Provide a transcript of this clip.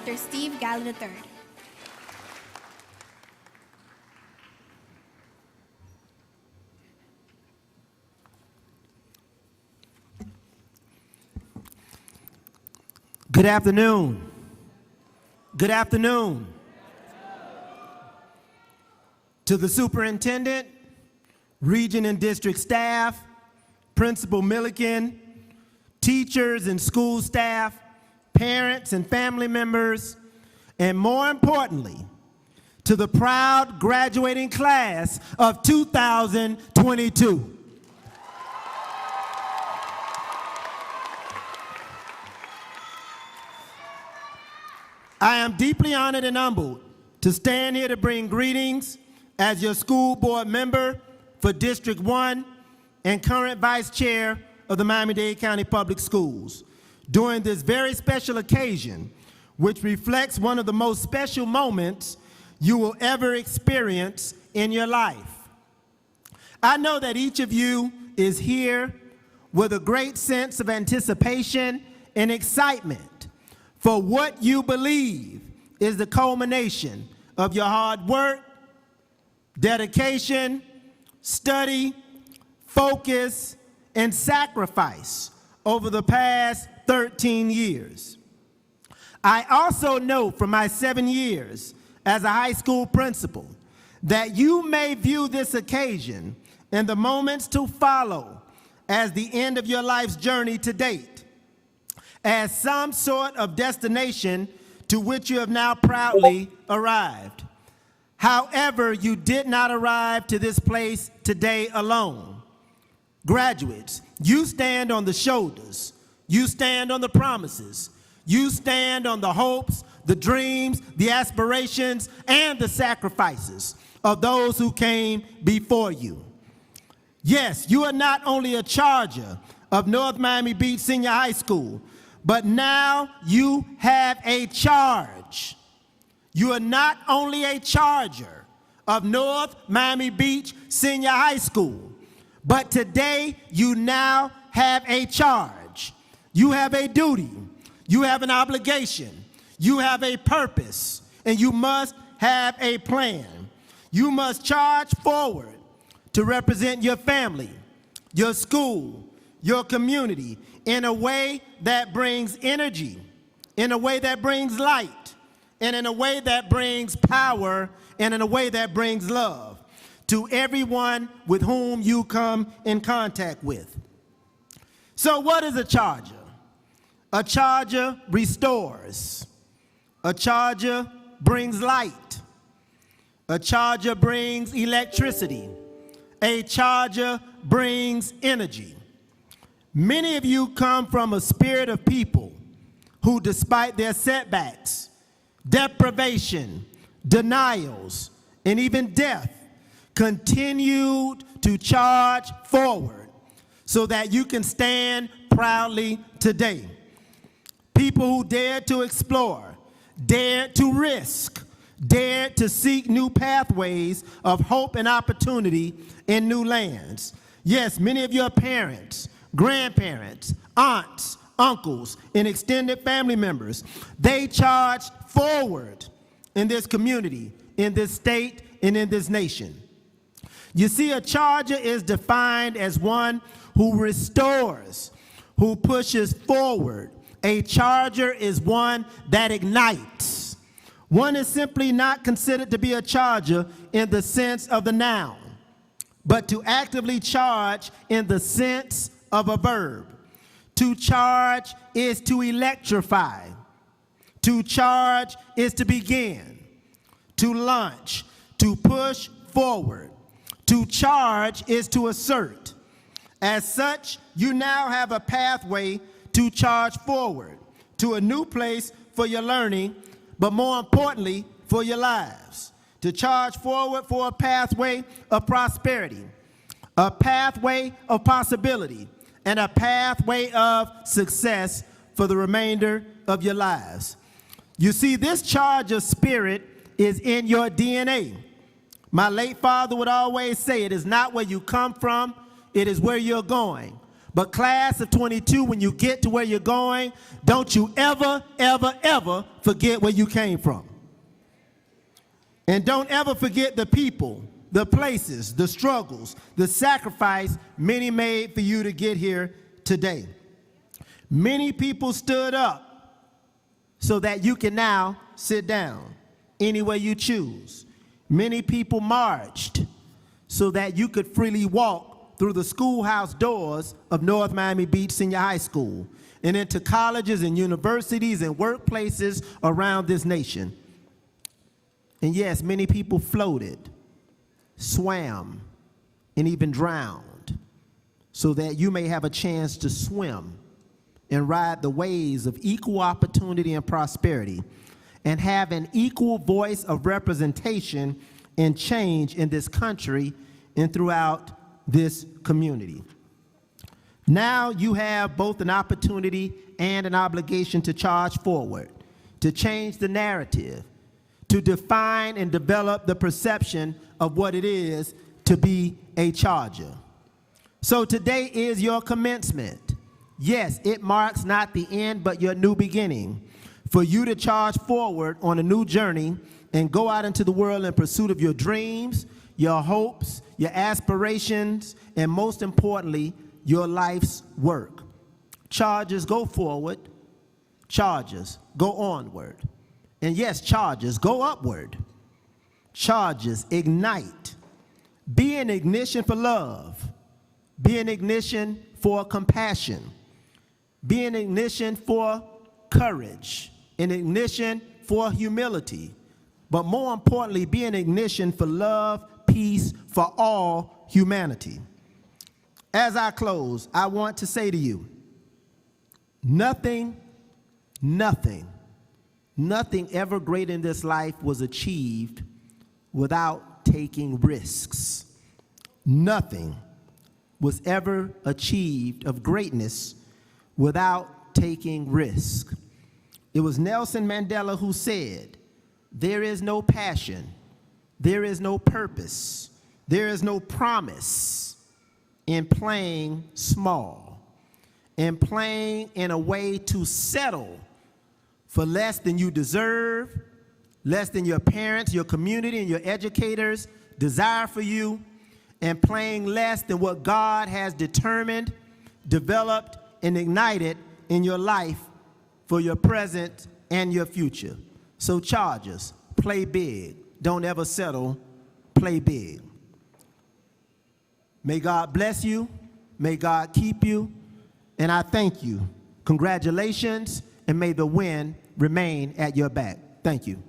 Dr. Steve Gallo III. Good afternoon. Good afternoon. To the superintendent, region and district staff, Principal Milliken, teachers and school staff, parents and family members, and more importantly, to the proud graduating class of 2022. I am deeply honored and humbled to stand here to bring greetings as your school board member for District 1 and current vice chair of the Miami-Dade County Public Schools during this very special occasion, which reflects one of the most special moments you will ever experience in your life. I know that each of you is here with a great sense of anticipation and excitement for what you believe is the culmination of your hard work, dedication, study, focus, and sacrifice over the past 13 years. I also know from my 7 years as a high school principal that you may view this occasion and the moments to follow as the end of your life's journey to date, as some sort of destination to which you have now proudly arrived. However, you did not arrive to this place today alone. Graduates, you stand on the shoulders, you stand on the promises, you stand on the hopes, the dreams, the aspirations, and the sacrifices of those who came before you. Yes, you are not only a charger of North Miami Beach Senior High School, but now you have a charge. You are not only a charger of North Miami Beach Senior High School, but today you now have a charge. You have a duty. You have an obligation. You have a purpose, and you must have a plan. You must charge forward to represent your family, your school, your community in a way that brings energy, in a way that brings light, and in a way that brings power, and in a way that brings love to everyone with whom you come in contact with. So what is a charger? A charger restores. A charger brings light. A charger brings electricity. A charger brings energy. Many of you come from a spirit of people who, despite their setbacks, deprivation, denials, and even death, continued to charge forward so that you can stand proudly today. People who dared to explore, dared to risk, dared to seek new pathways of hope and opportunity in new lands. Yes, many of your parents, grandparents, aunts, uncles, and extended family members, they charged forward in this community, in this state, and in this nation. You see, a charger is defined as one who restores, who pushes forward. A charger is one that ignites. One is simply not considered to be a charger in the sense of the noun, but to actively charge in the sense of a verb. To charge is to electrify. To charge is to begin. To launch, to push forward. To charge is to assert. As such, you now have a pathway to charge forward to a new place for your learning, but more importantly, for your lives. To charge forward for a pathway of prosperity, a pathway of possibility, and a pathway of success for the remainder of your lives. You see, this charge of spirit is in your DNA. My late father would always say, it is not where you come from, it is where you're going. But class of 22, when you get to where you're going, don't you ever, ever, ever forget where you came from. And don't ever forget the people, the places, the struggles, the sacrifice many made for you to get here today. Many people stood up so that you can now sit down any way you choose. Many people marched so that you could freely walk through the schoolhouse doors of North Miami Beach Senior High School and into colleges and universities and workplaces around this nation. And yes, many people floated, swam, and even drowned so that you may have a chance to swim and ride the waves of equal opportunity and prosperity and have an equal voice of representation and change in this country and throughout this community. Now you have both an opportunity and an obligation to charge forward, to change the narrative, to define and develop the perception of what it is to be a Charger. So today is your commencement. Yes, it marks not the end, but your new beginning, for you to charge forward on a new journey and go out into the world in pursuit of your dreams, your hopes, your aspirations, and most importantly, your life's work. Chargers, go forward. Chargers, go onward. And yes, Chargers, go upward. Chargers, ignite. Be an ignition for love. Be an ignition for compassion. Be an ignition for courage. An ignition for humility. But more importantly, be an ignition for love, peace for all humanity. As I close, I want to say to you, nothing ever great in this life was achieved without taking risks. Nothing was ever achieved of greatness without taking risk. It was Nelson Mandela who said, "There is no passion, there is no purpose, there is no promise in playing small, in playing in a way to settle for less than you deserve, less than your parents, your community, and your educators desire for you, and playing less than what God has determined, developed, and ignited in your life for your present and your future." So Chargers, play big. Don't ever settle. Play big. May God bless you. May God keep you. And I thank you. Congratulations, and may the wind remain at your back. Thank you.